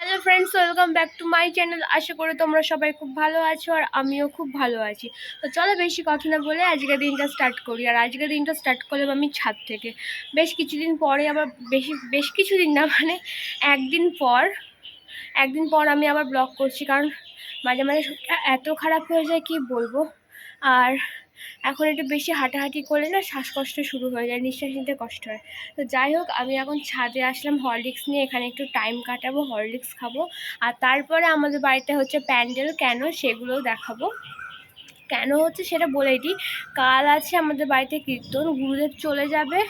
Hello friends, welcome back to my channel. আশা করি তোমরা সবাই খুব ভালো আছো আর আমিও খুব ভালো আছি। তো চলো বেশি কথা না বলে আজকের দিনটা স্টার্ট করি। আর আজকের দিনটা স্টার্ট করলাম আমি ছাদ থেকে। বেশ কিছুদিন পরে আবার বেশ কিছুদিন না, মানে একদিন পর আমি আবার ব্লগ করছি, কারণ মাঝে মাঝে শরীরটা এত খারাপ হয়ে যায় কি বলবো। আর এখন একটু বেশি হাঁটাহাঁটি করলে না শ্বাসকষ্ট শুরু হয়ে যায়, নিঃশ্বাস নিতে কষ্ট হয়। তো যাই হোক, আমি এখন ছাদে আসলাম হরলিক্স নিয়ে, এখানে একটু টাইম কাটাবো, হরলিক্স খাবো। আর তারপরে আমাদের বাড়িতে হচ্ছে প্যান্ডেল, কেন সেগুলোও দেখাবো। কেন হচ্ছে সেটা বলেই দিই। কাল আছে আমাদের বাড়িতে কীর্তন, গুরুদেব চলে যাবে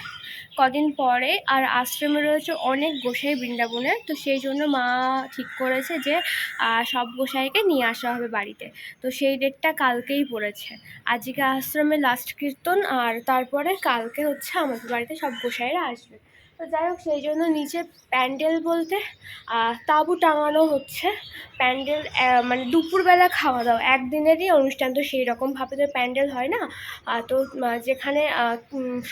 কদিন পরে। আর আশ্রমে রয়েছে অনেক গোসাই বৃন্দাবনের, তো সেই জন্য মা ঠিক করেছে যে সব গোসাইকে নিয়ে আসা হবে বাড়িতে। তো সেই ডেটটা কালকেই পড়েছে। আজকে আশ্রমে লাস্ট কীর্তন, আর তারপরে কালকে হচ্ছে আমাদের বাড়িতে সব গোসাইরা আসবে। তো যাই হোক, সেই জন্য নিচে প্যান্ডেল বলতে তাঁবু টাঙানো হচ্ছে। প্যান্ডেল মানে দুপুরবেলা খাওয়া দাওয়া একদিনেরই অনুষ্ঠান, তো সেই রকমভাবে তো প্যান্ডেল হয় না। তো যেখানে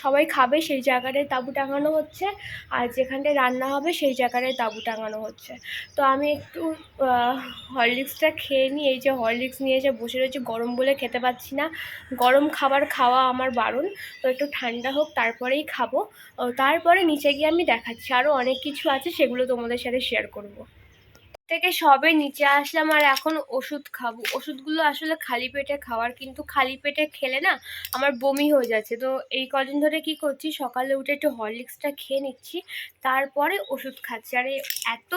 সবাই খাবে সেই জায়গাটায় তাঁবু টাঙানো হচ্ছে, আর যেখানটায় রান্না হবে সেই জায়গাটায় তাঁবু টাঙানো হচ্ছে। তো আমি একটু হরলিক্সটা খেয়ে নিই। এই যে হরলিক্স নিয়ে এসে বসে রয়েছে, গরম বলে খেতে পাচ্ছি না। গরম খাবার খাওয়া আমার বারণ, তো একটু ঠান্ডা হোক তারপরেই খাবো। তারপরে নিচে গিয়ে আমি দেখাচ্ছি, আরও অনেক কিছু আছে, সেগুলো তোমাদের সাথে শেয়ার করবো। থেকে সবে নিচে আসলাম আর এখন ওষুধ খাবো। ওষুধগুলো আসলে খালি পেটে খাওয়ার, কিন্তু খালি পেটে খেলে না আমার বমি হয়ে যাচ্ছে। তো এই কদিন ধরে কি করছি, সকালে উঠে একটু হরলিক্সটা খেয়ে নিচ্ছি, তারপরে ওষুধ খাচ্ছি। আর এত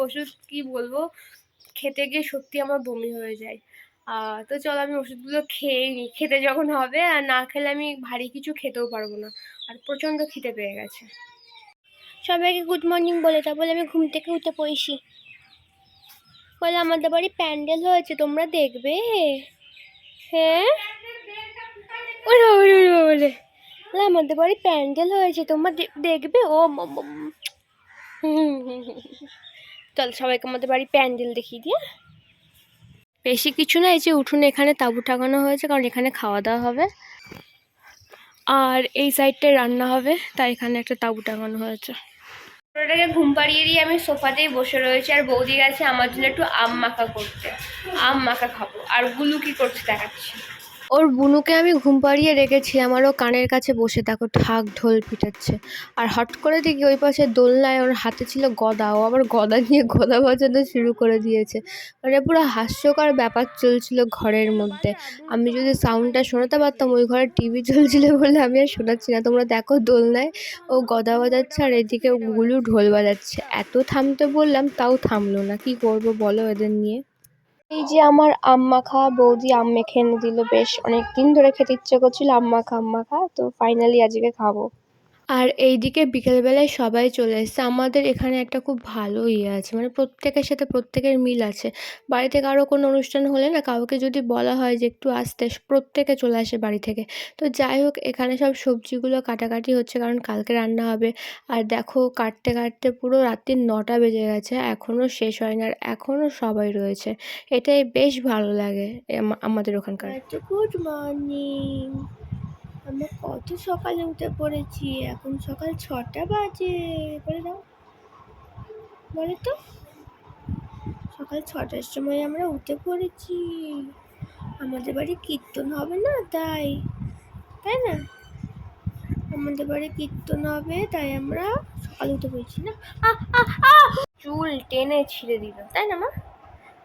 ওষুধ কি বলবো, খেতে গিয়ে সত্যি আমার বমি হয়ে যায়। তো চলো আমি ওষুধগুলো খেয়েই নিই, খেতে যখন হবে। আর না খেলে আমি ভারী কিছু খেতেও পারবো না, আর প্রচণ্ড খিদে পেয়ে গেছে। সবাইকে গুড মর্নিং বলে দাও, বলে আমি ঘুম থেকে উঠে পড়েছি। বলে আমাদের বাড়ি প্যান্ডেল হয়েছে, তোমরা দেখবে? হ্যাঁ, ওরে ওরে ওরে বলে আমাদের বাড়ি প্যান্ডেল হয়েছে, তোমরা দেখবে? ও চল সবাইকে আমাদের বাড়ি প্যান্ডেল দেখিয়ে দিয়ে। বেশি কিছু না, এই যে উঠুন এখানে তাঁবু টাঙানো হয়েছে, কারণ এখানে খাওয়া দাওয়া হবে আর এই সাইডটায় রান্না হবে, তাই এখানে একটা তাঁবু টাঙানো হয়েছে। ওটাকে ঘুম পাড়িয়ে দিয়ে আমি সোফাতেই বসে রয়েছি, আর বৌদি গেছে আমার জন্য একটু আম মাখা করতে। আম মাখা খাবো। আর গুলু কি করছে দেখাচ্ছি। ওর বুনুকে আমি ঘুম পাড়িয়ে রেখেছি, আমারও কানের কাছে বসে দেখো ঢাক ঢোল পিটাচ্ছে। আর হট করে দেখি ওই পাশে দোলনায় ওর হাতে ছিল গদা, ও আবার গদা নিয়ে গদা বাজানো শুরু করে দিয়েছে। মানে পুরো হাস্যকর ব্যাপার চলছিল ঘরের মধ্যে। আমি যদি সাউন্ডটা শোনাতে পারতাম, ওই ঘরে টিভি চলছিল বলে আমি আর শোনাচ্ছি না। তোমরা দেখো দোলনায় ও গদা বাজাচ্ছে আর এদিকে গুলু ঢোল বাজাচ্ছে। এত থামতে বললাম তাও থামলো না, কি করব বলো এদের নিয়ে। এই যে আমার আম মাখা, বৌদি আম মেখে এনে দিল। বেশ অনেক দিন ধরে খেতে ইচ্ছে করছিল আম মাখা, তো ফাইনালি আজকে খাবো। আর এইদিকে বিকেলবেলায় সবাই চলে এসেছে। আমাদের এখানে একটা খুব ভালো আছে, মানে প্রত্যেকের সাথে প্রত্যেকের মিল আছে। বাড়িতে কারো কোনো অনুষ্ঠান হলে না, কাউকে যদি বলা হয় যে একটু আসতে, প্রত্যেকে চলে আসে বাড়ি থেকে। তো যাই হোক, এখানে সব সবজিগুলো কাটাকাটি হচ্ছে, কারণ কালকে রান্না হবে। আর দেখো কাটতে কাটতে পুরো রাত্রি 9টা বেজে গেছে, এখনও শেষ হয়নি, আর এখনও সবাই রয়েছে। এটাই বেশ ভালো লাগে আমাদের ওখানকার। Good morning. আমরা কত সকালে উঠে পড়েছি, এখন সকাল 6টা বাজে। বলে দাও, বলে তো। সকাল 6টার সময় আমরা উঠে পড়েছি। আমাদের বাড়ি কীর্তন হবে না, তাই না? আমাদের বাড়ি কীর্তন হবে, তাই আমরা সকালে উঠে পড়েছি না। চুল টেনে ছিঁড়ে দিল, তাই না মা?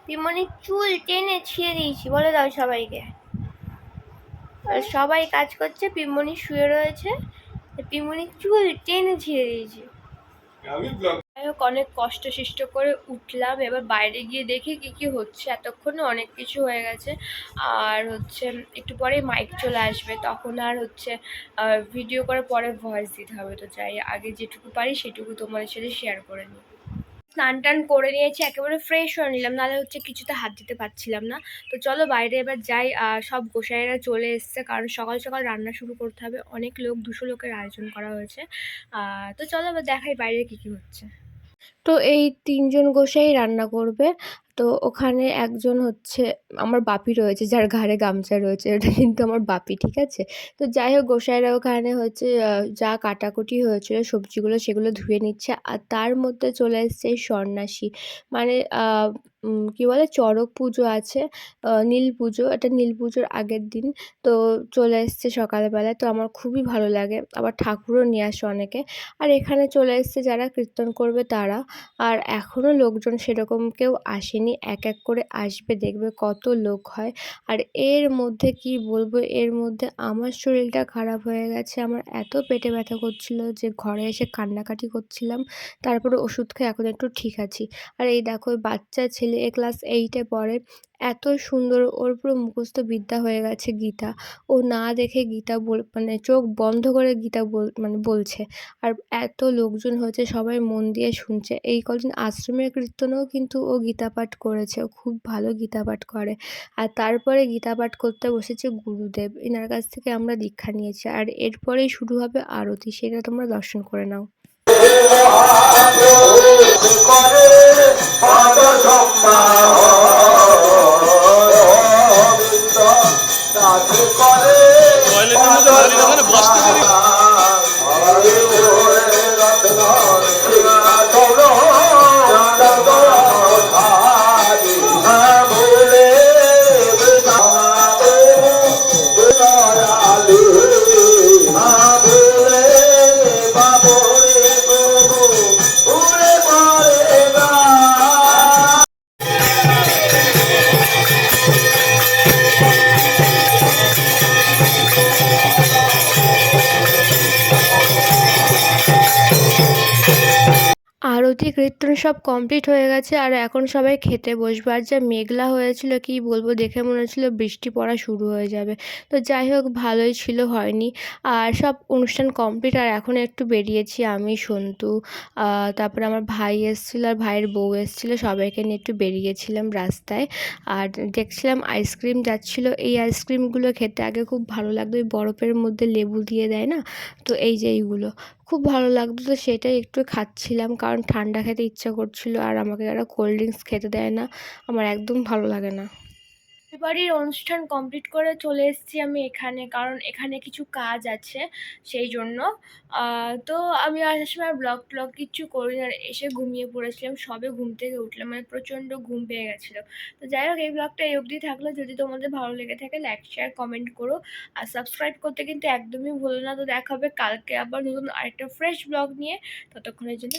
পিমনির চুল টেনে ছিঁড়ে দিয়েছি, বলে দাও সবাইকে। সবাই কাজ করছে, পিমনি শুয়ে রয়েছে, পিমনির চুল টেনে ছিঁড়ে দিয়েছি। যাই হোক, অনেক কষ্ট সৃষ্ট করে উঠলাম। এবার বাইরে গিয়ে দেখি কি কি হচ্ছে। এতক্ষণে অনেক কিছু হয়ে গেছে। আর হচ্ছে একটু পরে মাইক চলে আসবে, তখন আর হচ্ছে ভিডিও করে পরে ভয়েস দিতে হবে। তো যাই আগে যেটুকু পারি সেটুকু তোমাদের সাথে শেয়ার করে নিই। স্নান টান করে নিয়েছি, একেবারে ফ্রেশ হয়ে নিলাম, নাহলে হচ্ছে কিছুতে হাত দিতে পারছিলাম না। তো চলো বাইরে এবার যাই। সব গোসাইয়েরা চলে এসছে, কারণ সকাল সকাল রান্না শুরু করতে হবে। অনেক লোক, 200 লোকের আয়োজন করা হয়েছে। তো চলো এবার দেখাই বাইরে কী কী হচ্ছে। তো এই 3জন গোসাই রান্না করবে। তো ওখানে একজন হচ্ছে আমার বাপি রয়েছে, যার ঘাড়ে গামছা রয়েছে, ওটা কিন্তু আমার বাপি, ঠিক আছে? তো যাই হোক গোসাইরা ওখানে হচ্ছে যা কাটাকুটি হয়েছিল সবজিগুলো সেগুলো ধুয়ে নিচ্ছে। আর তার মধ্যে চলে এসছে এই সন্ন্যাসী। মানে কী বলে চড়ক পুজো আছে, নীল পুজো, এটা নীল পুজোর আগের দিন। তো চলে এসছে সকালবেলায়, তো আমার খুবই ভালো লাগে। আবার ঠাকুরও নিয়ে আসে অনেকে। আর এখানে চলে এসছে যারা কীর্তন করবে তারা। আর এখনও লোকজন সেরকম কেউ আসেনি, এক এক করে আসবে, দেখবে কত লোক হয়। আর এর মধ্যে কি বলবো, এর মধ্যে আমার শরীরটা খারাপ হয়ে গেছে। আমার এত পেটে ব্যথা করছিল যে ঘরে এসে কান্নাকাটি করছিলাম। তারপরে ওষুধ খেয়ে এখন একটু ঠিক আছি। আর এই দেখো ওই বাচ্চা ছেলে, ক্লাস 8 এ পড়ে। এত সুন্দর, ওর পুরো মুখস্থ বিদ্যা হয়ে গেছে গীতা। ও না দেখে গীতা মানে চোখ বন্ধ করে গীতা মানে বলছে। আর এত লোকজন হয়েছে, সবাই মন দিয়ে শুনছে। এই কদিন আশ্রমের কীর্তনেও কিন্তু ও গীতা পাঠ করেছে, ও খুব ভালো গীতা পাঠ করে। আর তারপরে গীতা পাঠ করতে বসেছে গুরুদেব, এনার কাছ থেকে আমরা দীক্ষা নিয়েছি। আর এরপরেই শুরু হবে আরতি, সেটা তোমরা দর্শন করে নাও। আরতি কীর্তন সব কমপ্লিট হয়ে গেছে, আর এখন সবাই খেতে বসবে। আর যা মেঘলা হয়েছিল কি বলবো, দেখে মনে হচ্ছিলো বৃষ্টি পড়া শুরু হয়ে যাবে। তো যাই হোক ভালোই ছিল, হয়নি। আর সব অনুষ্ঠান কমপ্লিট, আর এখন একটু বেরিয়েছি আমি, সন্তু, তারপরে আমার ভাই এসেছিলো আর ভাইয়ের বউ এসেছিলো, সবাইকে নিয়ে একটু বেরিয়েছিলাম রাস্তায়। আর দেখছিলাম আইসক্রিম যাচ্ছিলো, এই আইসক্রিমগুলো খেতে আগে খুব ভালো লাগতো, ওই বরফের মধ্যে লেবু দিয়ে দেয় না, তো এই যে এইগুলো খুব ভালো লাগতো। তো সেটাই একটু খাচ্ছিলাম, কারণ ঠান্ডা খেতে ইচ্ছা করছিল। আর আমাকে যারা কোল্ড ড্রিঙ্কস খেতে দেয় না, আমার একদম ভালো লাগে না। বাড়ির অনুষ্ঠান কমপ্লিট করে চলে এসেছি আমি এখানে, কারণ এখানে কিছু কাজ আছে সেই জন্য। তো আমি আসার সময় ব্লগ ট্লগ কিচ্ছু করি না, আর এসে ঘুমিয়ে পড়েছিলাম, সবে ঘুম থেকে উঠলাম, মানে প্রচণ্ড ঘুম পেয়ে গেছিলো। তো যাই হোক এই ব্লগটা এই অবধি থাকলো। যদি তোমাদের ভালো লেগে থাকে লাইক শেয়ার কমেন্ট করো, আর সাবস্ক্রাইব করতে কিন্তু একদমই ভুলো না। তো দেখা হবে কালকে আবার নতুন আরেকটা ফ্রেশ ব্লগ নিয়ে, ততক্ষণের জন্য।